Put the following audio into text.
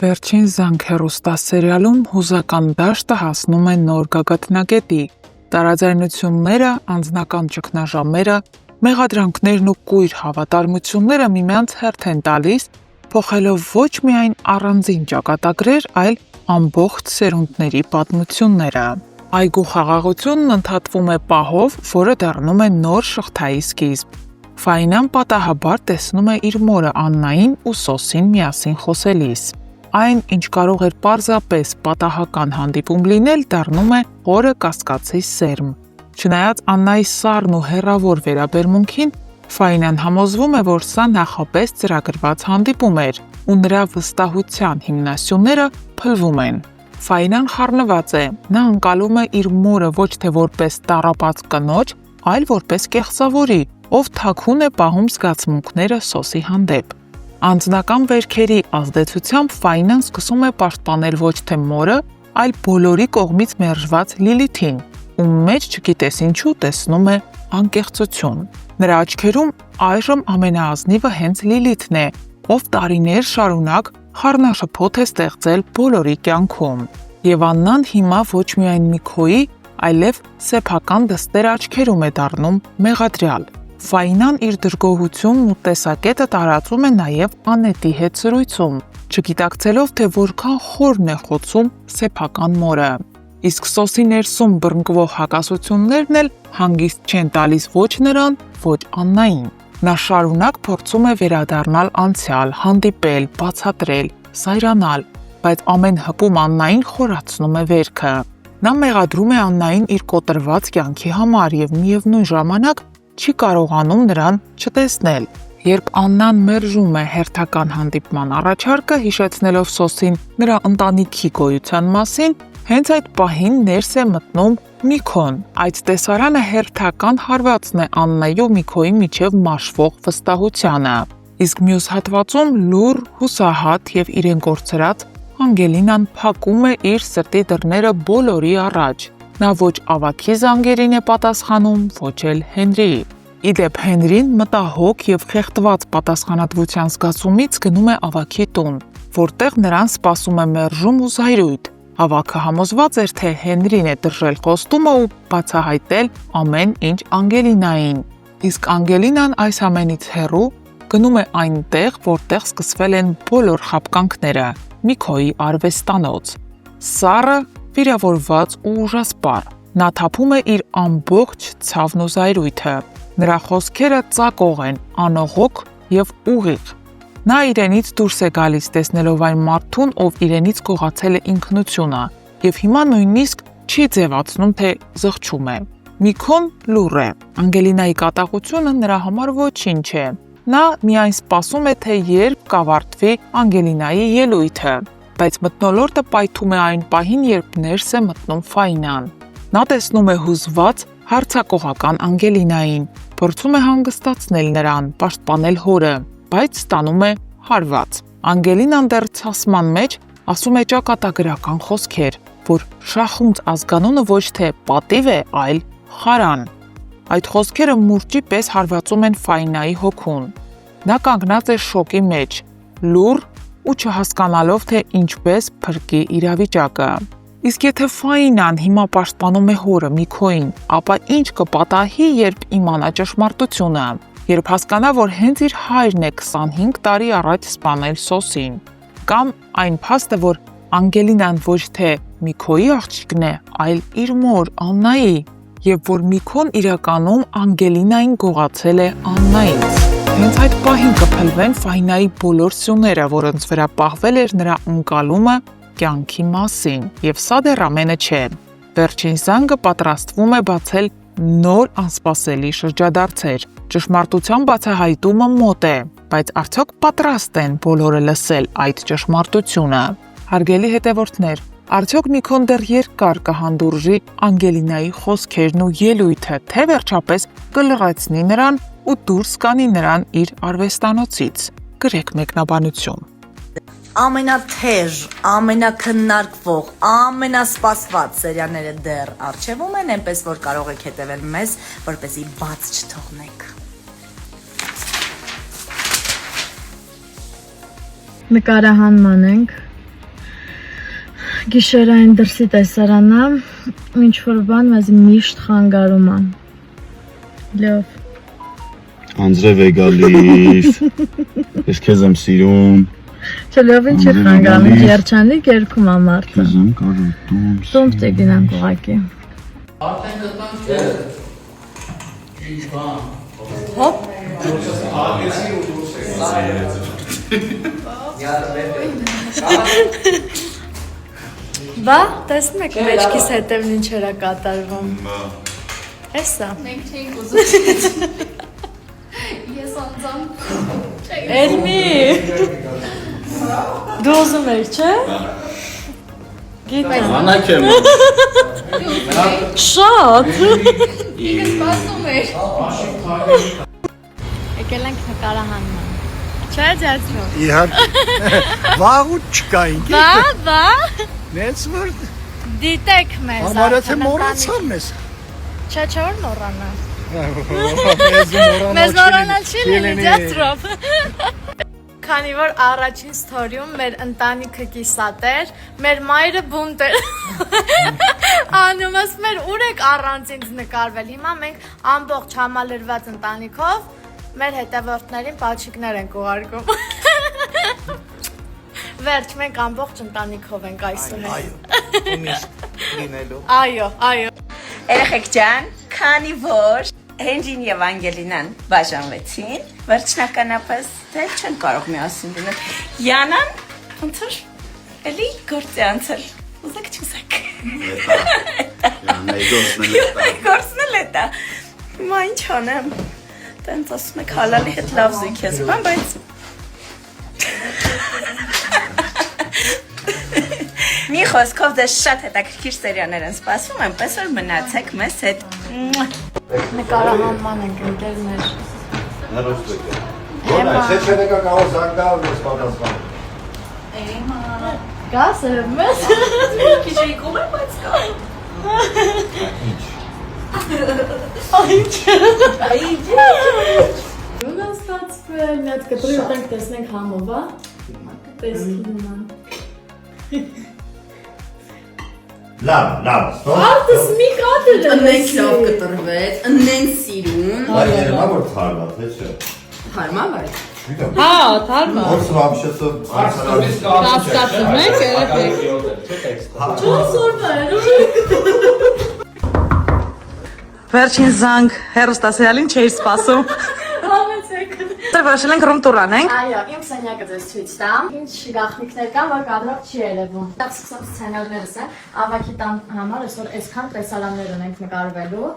Վերջին զանգ հեռուստասերիալում հուզական դաշտը հասնում է նոր գագաթնակետի։ Տարաձայնությունները, անձնական ճգնաժամերը, մեղադրանքներն ու կույր հավատարմությունները միմյանց հերթ են տալիս, փոխելով ոչ միայն առանձին ճակատագրեր, այլ ամբողջ սերունդների պատմությունները։ Այգու խաղաղությունն ընդհատվում է պահով, որը դառնում է նոր շղթայի սկիզբ։ Ֆայնան պատահաբար տեսնում է իր մորը Աննային ու Սոսին միասին խոսելիս։ Այն, ինչ կարող էր պարզապես պատահական հանդիպում լինել, դառնում է խորը կասկածի սերմ։ Չնայած Աննայի սառն ու հեռավոր վերաբերմունքին, Ֆայնան համոզվում է, որ սա նախապես ծրագրված հանդիպում էր, ու նրա վստահության հիմնասյուները փլվում են։ Ֆայնան խառնված է, նա ընկալում է իր մորը ոչ թե որպես տառապած կնոջ, այլ որպես կեղծավորի, ով թաքուն է պահում զգացմունքները Սոսի հանդեպ։ Անձնական վերքերի ազդեցությամբ Ֆայնան սկսում է պաշտպանել ոչ թե մորը, այլ բոլորի կողմից մերժված Լիլիթին, ում մեջ չգիտես ինչու տեսնում է անկեղծություն։ Նրա աչքերում այժմ ամենաազնիվը հենց Լիլիթն է, ով տարիներ շարունակ խառնաշփոթ է ստեղծել բոլորի կյանքում։ Եվ Աննան հիմա ոչ միայն Միքոյի, այլև սեփական դստեր աչքերում է դառնում մեղադրյալ։ Ֆայնան իր դժգոհությունն ու տեսակետը տարածում է նաև Անետի հետ սրույցում, չգիտակցելով, թե որքան խորն է խոցում սեփական մորը։ Իսկ Սոսի ներսում բռնկվող հակասություններն էլ հանգիստ չեն տալիս ոչ նրան, ոչ Աննային։ Նա շարունակ փորձում է վերադառնալ անցյալ, հանդիպել, բացատրել, սայրանալ, բայց ամեն հպում Աննային խորացնում է վերքը։ Նա մեղադրում է Աննային իր կոտրված կյանքի համար և միևնույն ժամանակ չի կարողանում նրան չտեսնել։ Երբ Աննան մերժում է հերթական հանդիպման առաջարկը, հիշեցնելով Սոսին նրա ընտանիքի գոյության մասին, հենց այդ պահին ներս է մտնում Միքոն։ Այդ տեսարանը հերթական հարվածն է Աննայի ու Միքոյի միջև մաշվող վստահությանը։ Իսկ մյուս հատվածում լուռ, հուսահատ և իրեն կորցրած Անգելինան փակում է իր սրտի դռները բոլորի առաջ։ Նա ոչ ավագի զանգերին է պատասխանում, ոչ էլ Հենրիի։ Ի դեպ Հենրին մտահոգ և խեղդված պատասխանատվության զգացումից գնում է ավագի տուն, որտեղ նրան սպասում է մերժում ու զայրույթ։ Ավագը համոզված էր, թե Հենրին է դրժել խոստումը ու բացահայտել ամեն ինչ Անգելինային։ Իսկ Անգելինան այս ամենից հեռու գնում է այնտեղ, որտեղ սկսվել են բոլոր խաբկանքները՝ Միքոյի արվեստանոց։ Սառը, վիրավորված ու ուժասպառ, նա թափում է իր ամբողջ ցավն ու զայրույթը։ Նրա խոսքերը ծակող են, անողոք և ուղիղ։ Նա իրենից դուրս է գալիս տեսնելով այն մարդուն, ով իրենից գողացել է ինքնությունը, և հիմա նույնիսկ չի ձևացնում, թե զղջում է։ Միքոն լուռ է։ Անգելինայի կատաղությունը նրա համար ոչինչ է։ Նա միայն սպասում է, թե երբ կավարտվի Անգելինայի ելույթը, բայց մթնոլորտը պայթում է այն պահին, երբ ներս է մտնում Ֆայնան։ Նա տեսնում է հուզված, հարձակողական Անգելինային, փորձում է հանգստացնել նրան, պաշտպանել հորը, բայց ստանում է հարված։ Անգելինան դեռ ցասման մեջ ասում է ճակատագրական խոսքեր, որ շախունց ազգանունը ոչ թե պատիվ է, այլ խարան։ Այդ խոսքերը մուրճի պես հարվածում են Ֆայնայի հոգուն։ Նա կանգնած է շոկի մեջ, լուռ ու չհասկանալով, թե ինչպես փրկի իրավիճակը։ Իսկ եթե Ֆայնան հիմա պաշտպանում է հորը Միքոյին, ապա ինչ կպատահի, երբ իմանա ճշմարտությունը, երբ հասկանա, որ հենց իր հայրն է 25 տարի առաջ սպանել Սոսին, կամ այն փաստը, որ Անգելինան ոչ թե Միքոյի աղջիկն է, այլ իր մոր Աննայի, և որ Միքոն իրականում Անգելինային գողացել է Աննայից։ Հենց այդ պահին կփլվեն Ֆայնայի բոլոր սյուները, որոնց վրա պահվել էր նրա ընկալումը կյանքի մասին, և սա դեռ ամենը չէ։ Վերջին զանգը պատրաստվում է բացել նոր անսպասելի շրջադարձեր։ Ճշմարտության բացահայտումը մոտ է, բայց արդյոք պատրաստ են բոլորը լսել այդ ճշմարտությունը։ Հարգելի հետևորդներ, արդյոք Միքոն դեռ երկար կհանդուրժի Անգելինայի խոսքերն ու ելույթը, թե վերջապես կլռեցնի նրան ու դուրս կանի նրան իր արվեստանոցից։ Գրեք մեկնաբանություն։ Ամենաթեժ, ամենաքննարկվող, ամենասպասված սերիալները դեռ առջևում են, այնպես որ կարող եք հետևել մեզ, որպեսզի բաց չթողնեք։ Նկարահանման ենք Գիշերային դրսի տեսարանա, ինչ որ բան մեզ միշտ խանգարում է։ Լավ։ Անձրև է գալիս, ես քեզ եմ սիրում, Չէ, լավ ինչ է խանգարում, երջանիկ երգում է մարդը։ քեզ եմ կարոտում, Տուն տեգինանք ուղակի։ Հոպ։ Բա, տեսնում եք մեջքիս հետևն ինչ էր կատարվում։ Էսա։ Մենք չէինք ուզում։ Ես անձամ Էլմի։ Դու ուզում ես, չէ՞։ Գիտեմ։ Անակ եմ, Շատ։ ինքս սպասում էր։ Եկել ենք նկարահանման։ Չէ, ջացրով։ Իհարկե։ Վաղուց չկա ինքի։ Բա, Մեծ որ դիտեք մեզ։ համարը թե մոռացան մեզ։ Չէ, չէ, որ մոռանա։ Մեզ մոռանալ չի լինի ջացրով։ Քանի որ առաջին ստորիում մեր ընտանիքը կիսատ էր, մեր մայրը բունտ էր։ Անում ասում էր ուր եք առանց ինձ նկարվել։ Հիմա մենք ամբողջ համալրված ընտանիքով մեր հետևորդներին պաչիկներ ենք ուղարկում։ Վերջ, մենք ամբողջ ընտանիքով ենք այսօր։ Այո։ Երեխեք ջան, քանի որ Հենրին եւ Անգելինան բաժանվեցին, վերջնականապես դեռ չեն կարող միասին լինել։ Յանան, ոնց որ էլի գործի անցել։ Ուզեք չուզեք։ Գործն էլ է դա։ Հիմա ինչ անեմ։ Տենց ասում եք հալալի հետ լավ զույգ ես, բայց մի խոսքով դες շատ հետաքրքիր սերիաներ են սպասվում, այնպես որ մնացեք մեզ հետ։ Նկարահանման ենք ընկերներ։ Գաս է մեզ։ Քիչ եկում եմ, բայց կա։ Յունա ստացվել, մի հատ կտրի ուտենք տեսնենք համով, հա։ Տեսքի նման։ Լավ, ստոպ։ Արտս մի կատր է։ Ընենք լավ կտրվեց, ընենք սիրուն։ Բայց երևա որ թարմա, թե չէ։ Հարմա վայ։ Հա, թարմա։ Որ սվամշեցը Կասկածում եք, երեխեք։ Վերջին զանգ հերոստասերիալին չէի սպասում։ Համեցեք։ Դեռ որոշել ենք ռում տուր անենք։ Այո, իմ սենյակը ձեզ ցույց տամ։ Ինչ գաղտնիքներ կան, որ կադրով չի երևում։ Դա սկսած սցենարներս են։ Ավակի տան համար այսօր այսքան տեսարաններ ունենք նկարվելու։